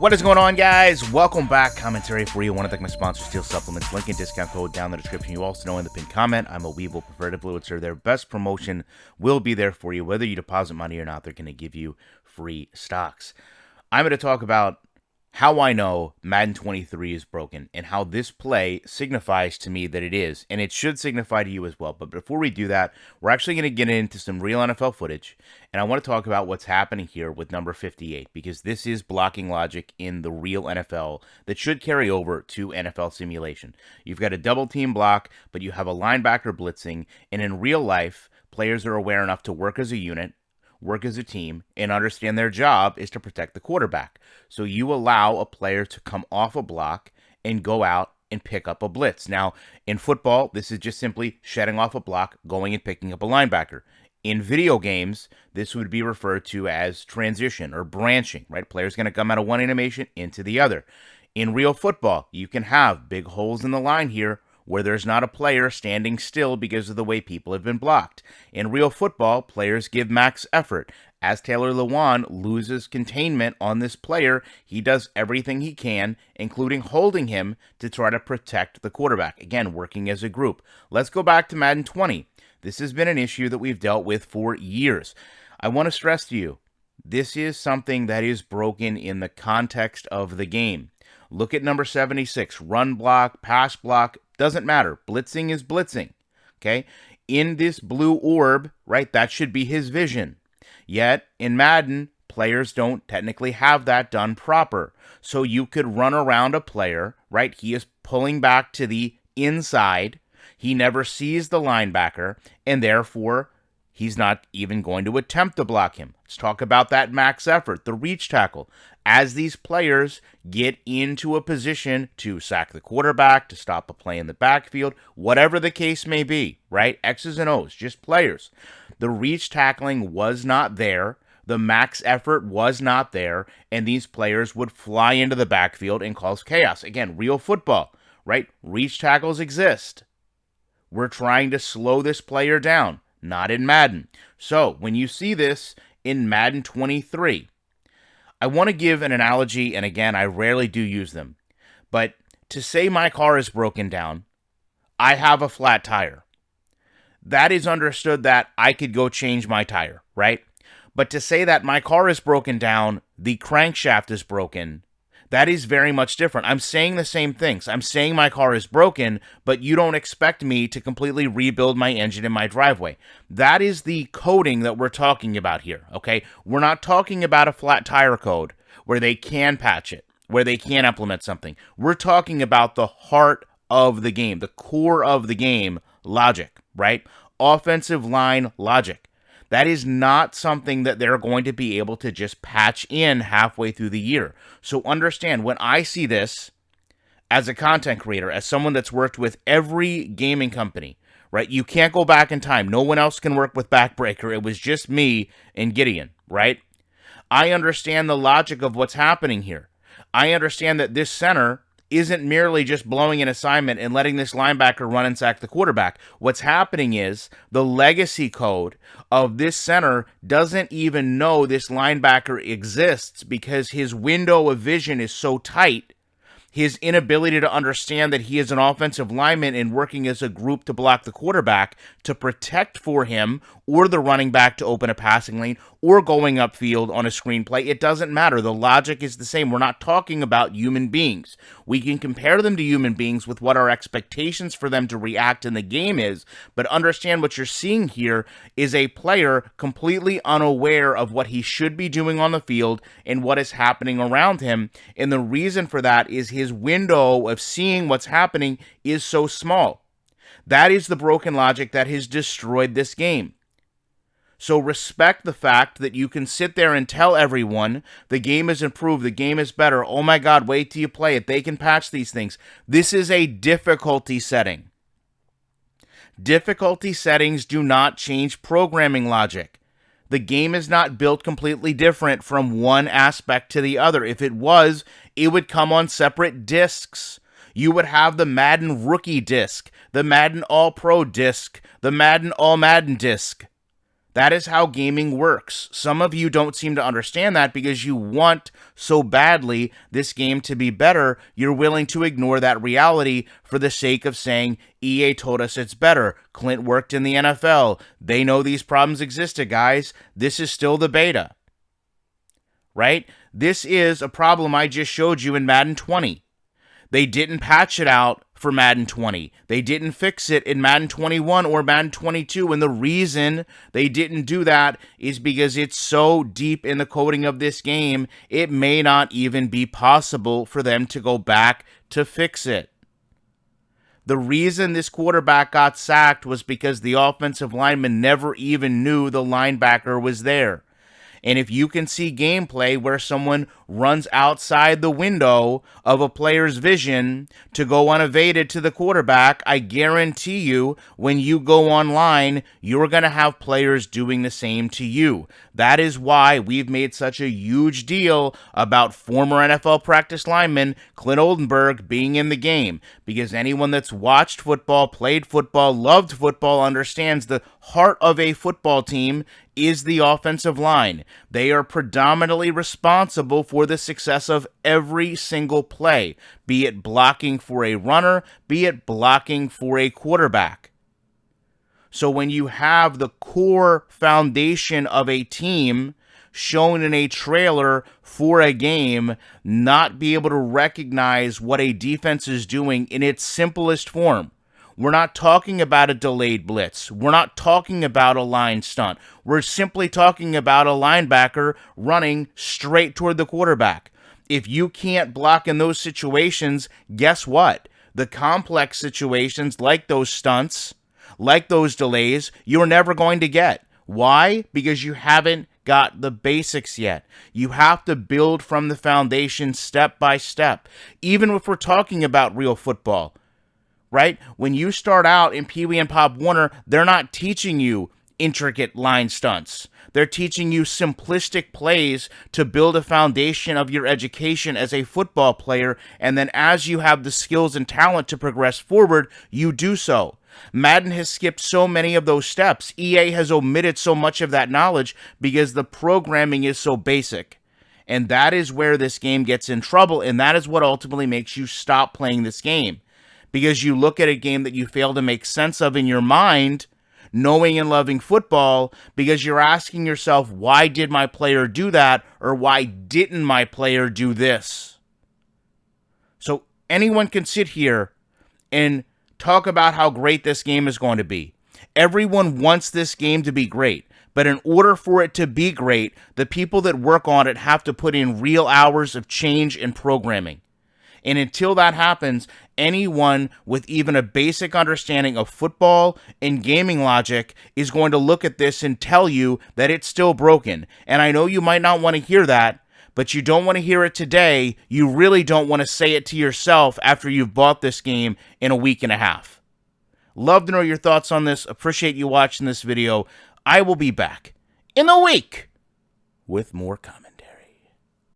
What is going on, guys? Welcome back. Commentary for you. Want to thank my sponsor, Steel Supplements. Link and discount code down in the description. You also know in the pinned comment, I'm a Weevil preferred influencer. Their best promotion will be there for you. Whether you deposit money or not, they're going to give you free stocks. I'm going to talk about how I know Madden 23 is broken and how this play signifies to me that it is, and it should signify to you as well. But before we do that, we're actually going to get into some real NFL footage, and I want to talk about what's happening here with number 58, because this is blocking logic in the real NFL that should carry over to NFL simulation. You've got a double team block, but you have a linebacker blitzing, and in real life, players are aware enough to work as a unit, work as a team, and understand their job is to protect the quarterback. So you allow a player to come off a block and go out and pick up a blitz. Now, in football, this is just simply shedding off a block, going and picking up a linebacker. In video games, this would be referred to as transition or branching, right? Player's going to come out of one animation into the other. In real football, you can have big holes in the line here where there's not a player standing still because of the way people have been blocked. In real football, players give max effort. As Taylor Lewan loses containment on this player, he does everything he can, including holding him to try to protect the quarterback. Again, working as a group. Let's go back to Madden 20. This has been an issue that we've dealt with for years. I want to stress to you, this is something that is broken in the context of the game. Look at number 76, run block, pass block, doesn't matter. Blitzing is blitzing, okay? In this blue orb, right, that should be his vision. Yet, in Madden, players don't technically have that done proper. So you could run around a player, right? He is pulling back to the inside. He never sees the linebacker, and therefore, he's not even going to attempt to block him. Let's talk about that max effort, the reach tackle. As these players get into a position to sack the quarterback, to stop a play in the backfield, whatever the case may be, right? X's and O's, just players. The reach tackling was not there. The max effort was not there. And these players would fly into the backfield and cause chaos. Again, real football, right? Reach tackles exist. We're trying to slow this player down. Not in Madden. So, when you see this in Madden 23, I want to give an analogy, and again, I rarely do use them, but to say my car is broken down, I have a flat tire. That is understood that I could go change my tire, right? But to say that my car is broken down, the crankshaft is broken, that is very much different. I'm saying the same things. I'm saying my car is broken, but you don't expect me to completely rebuild my engine in my driveway. That is the coding that we're talking about here, okay? We're not talking about a flat tire code where they can patch it, where they can implement something. We're talking about the heart of the game, the core of the game logic, right? Offensive line logic. That is not something that they're going to be able to just patch in halfway through the year. So understand, when I see this as a content creator, as someone that's worked with every gaming company, right? You can't go back in time. No one else can work with Backbreaker. It was just me and Gideon, right? I understand the logic of what's happening here. I understand that this center isn't merely just blowing an assignment and letting this linebacker run and sack the quarterback. What's happening is the legacy code of this center doesn't even know this linebacker exists because his window of vision is so tight. His inability to understand that he is an offensive lineman and working as a group to block the quarterback, to protect for him, or the running back to open a passing lane, or going upfield on a screenplay. It doesn't matter. The logic is the same. We're not talking about human beings. We can compare them to human beings with what our expectations for them to react in the game is, but understand what you're seeing here is a player completely unaware of what he should be doing on the field and what is happening around him. And the reason for that is his window of seeing what's happening is so small. That is the broken logic that has destroyed this game. So respect the fact that you can sit there and tell everyone the game is improved, the game is better. Oh my God, wait till you play it. They can patch these things. This is a difficulty setting. Difficulty settings do not change programming logic. The game is not built completely different from one aspect to the other. If it was, it would come on separate discs. You would have the Madden Rookie disc, the Madden All-Pro disc, the Madden All-Madden disc. That is how gaming works. Some of you don't seem to understand that because you want so badly this game to be better, you're willing to ignore that reality for the sake of saying EA told us it's better. Clint worked in the NFL. They know these problems existed, guys. This is still the beta. Right? This is a problem I just showed you in Madden 20. They didn't patch it out for Madden 20. They didn't fix it in Madden 21 or Madden 22, and the reason they didn't do that is because it's so deep in the coding of this game, it may not even be possible for them to go back to fix it. The reason this quarterback got sacked was because the offensive lineman never even knew the linebacker was there. And if you can see gameplay where someone runs outside the window of a player's vision to go unevaded to the quarterback, I guarantee you when you go online, you're going to have players doing the same to you. That is why we've made such a huge deal about former NFL practice lineman Clint Oldenburg being in the game. Because anyone that's watched football, played football, loved football, understands the heart of a football team is the offensive line. They are predominantly responsible for the success of every single play, be it blocking for a runner, be it blocking for a quarterback. So when you have the core foundation of a team shown in a trailer for a game, not be able to recognize what a defense is doing in its simplest form. We're not talking about a delayed blitz. We're not talking about a line stunt. We're simply talking about a linebacker running straight toward the quarterback. If you can't block in those situations, guess what? The complex situations like those stunts, like those delays, you're never going to get. Why? Because you haven't got the basics yet. You have to build from the foundation step by step. Even if we're talking about real football. Right? When you start out in Pee Wee and Pop Warner, they're not teaching you intricate line stunts. They're teaching you simplistic plays to build a foundation of your education as a football player, and then as you have the skills and talent to progress forward, you do so. Madden has skipped so many of those steps. EA has omitted so much of that knowledge because the programming is so basic. And that is where this game gets in trouble, and that is what ultimately makes you stop playing this game. Because you look at a game that you fail to make sense of in your mind, knowing and loving football, because you're asking yourself, why did my player do that? Or why didn't my player do this? So anyone can sit here and talk about how great this game is going to be. Everyone wants this game to be great. But in order for it to be great, the people that work on it have to put in real hours of change and programming. And until that happens, anyone with even a basic understanding of football and gaming logic is going to look at this and tell you that it's still broken. And I know you might not want to hear that, but you don't want to hear it today. You really don't want to say it to yourself after you've bought this game in a week and a half. Love to know your thoughts on this. Appreciate you watching this video. I will be back in a week with more comments.